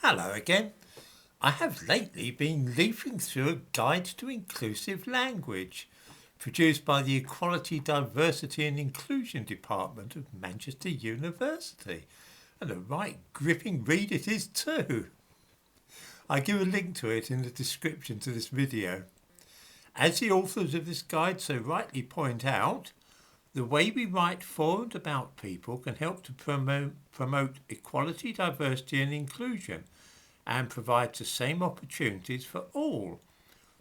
Hello again. I have lately been leafing through a guide to inclusive language produced by the Equality, Diversity and Inclusion Department of Manchester University. And a right gripping read it is too. I give a link to it in the description to this video. As the authors of this guide so rightly point out, the way we write for and about people can help to promote equality, diversity and inclusion and provides the same opportunities for all.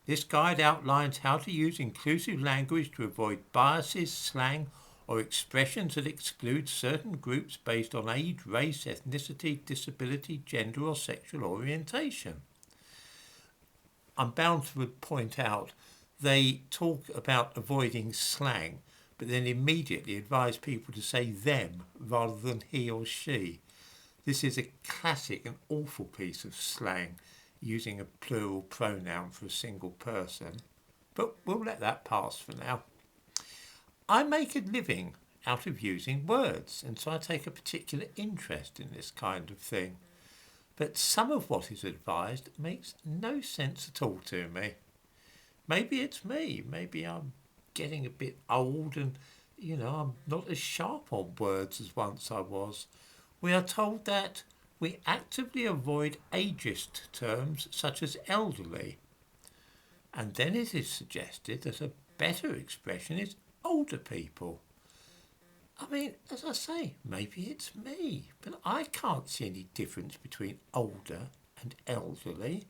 This guide outlines how to use inclusive language to avoid biases, slang or expressions that exclude certain groups based on age, race, ethnicity, disability, gender or sexual orientation. I'm bound to point out they talk about avoiding slang, but then immediately advise people to say them rather than he or she. This is a classic and awful piece of slang, using a plural pronoun for a single person, but we'll let that pass for now. I make a living out of using words, and so I take a particular interest in this kind of thing. But some of what is advised makes no sense at all to me. Maybe it's me. Maybe I'm getting a bit old and, I'm not as sharp on words as once I was. We are told that we actively avoid ageist terms such as elderly. And then it is suggested that a better expression is older people. I mean, as I say, maybe it's me, but I can't see any difference between older and elderly.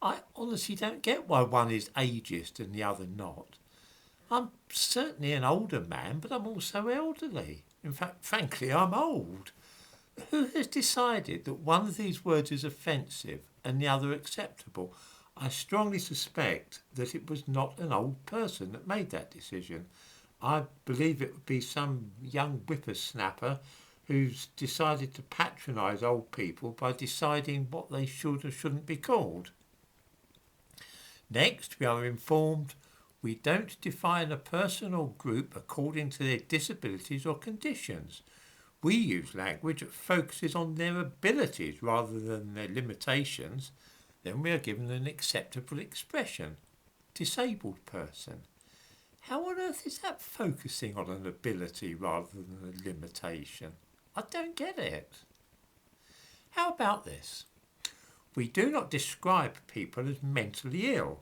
I honestly don't get why one is ageist and the other not. I'm certainly an older man, but I'm also elderly. In fact, frankly, I'm old. Who has decided that one of these words is offensive and the other acceptable? I strongly suspect that it was not an old person that made that decision. I believe it would be some young whippersnapper who's decided to patronise old people by deciding what they should or shouldn't be called. Next, we are informed we don't define a person or group according to their disabilities or conditions. We use language that focuses on their abilities rather than their limitations. Then we are given an acceptable expression. Disabled person. How on earth is that focusing on an ability rather than a limitation? I don't get it. How about this? We do not describe people as mentally ill.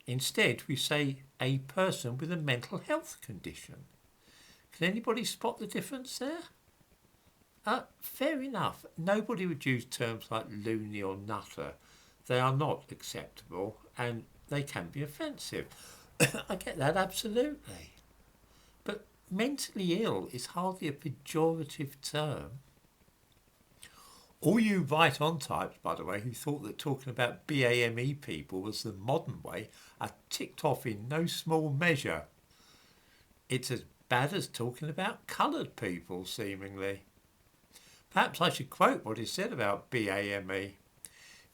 Instead, we say a person with a mental health condition. Can anybody spot the difference there? Fair enough. Nobody would use terms like loony or nutter. They are not acceptable and they can be offensive. I get that, absolutely. But mentally ill is hardly a pejorative term. All you right-on types, by the way, who thought that talking about BAME people was the modern way, are ticked off in no small measure. It's as bad as talking about coloured people, seemingly. Perhaps I should quote what is said about BAME.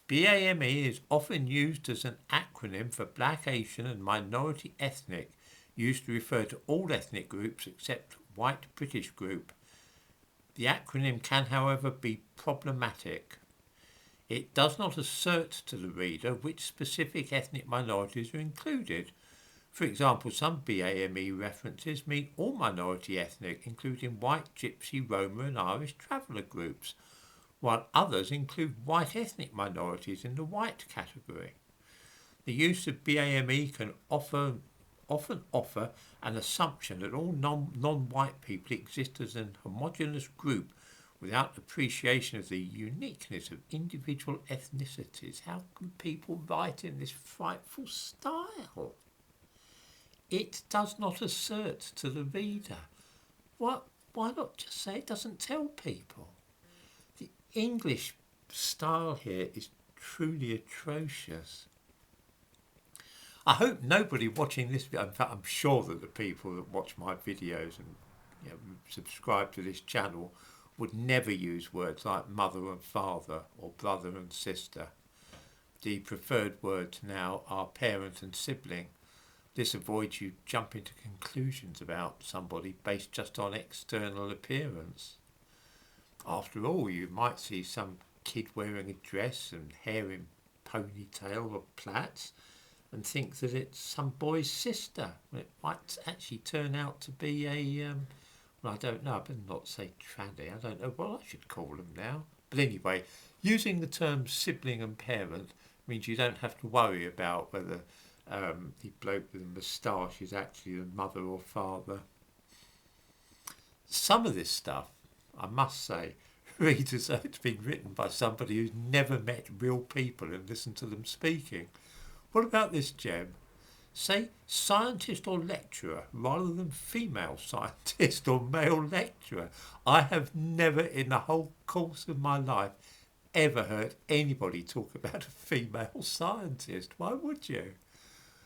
BAME is often used as an acronym for Black, Asian and Minority Ethnic, used to refer to all ethnic groups except White British group. The acronym can, however, be problematic. It does not assert to the reader which specific ethnic minorities are included. For example, some BAME references mean all minority ethnic, including white, gypsy, Roma and Irish traveller groups, while others include white ethnic minorities in the white category. The use of BAME can often offer an assumption that all non-white people exist as an homogeneous group without appreciation of the uniqueness of individual ethnicities. How can people write in this frightful style? It does not assert to the reader. Why not just say it doesn't tell people? The English style here is truly atrocious. I hope nobody watching this video, in fact I'm sure that the people that watch my videos and subscribe to this channel would never use words like mother and father or brother and sister. The preferred words now are parent and sibling. This avoids you jumping to conclusions about somebody based just on external appearance. After all, you might see some kid wearing a dress and hair in ponytail or plaits and think that it's some boy's sister. It might actually turn out to be a, well, I don't know, I better not say tranny, I don't know what I should call them now. But anyway, using the terms sibling and parent means you don't have to worry about whether the bloke with the moustache is actually the mother or father. Some of this stuff, I must say, reads as though it's been written by somebody who's never met real people and listened to them speaking. What about this, Jem? Say scientist or lecturer rather than female scientist or male lecturer. I have never in the whole course of my life ever heard anybody talk about a female scientist. Why would you?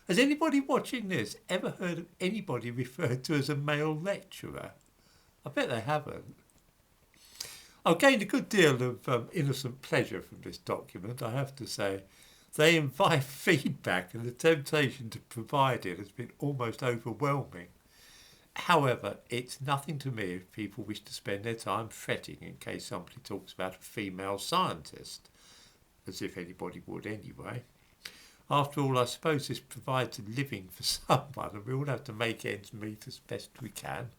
Has anybody watching this ever heard of anybody referred to as a male lecturer? I bet they haven't. I've gained a good deal of innocent pleasure from this document, I have to say. They invite feedback and the temptation to provide it has been almost overwhelming. However, it's nothing to me if people wish to spend their time fretting in case somebody talks about a female scientist, as if anybody would anyway. After all, I suppose this provides a living for someone and we all have to make ends meet as best we can.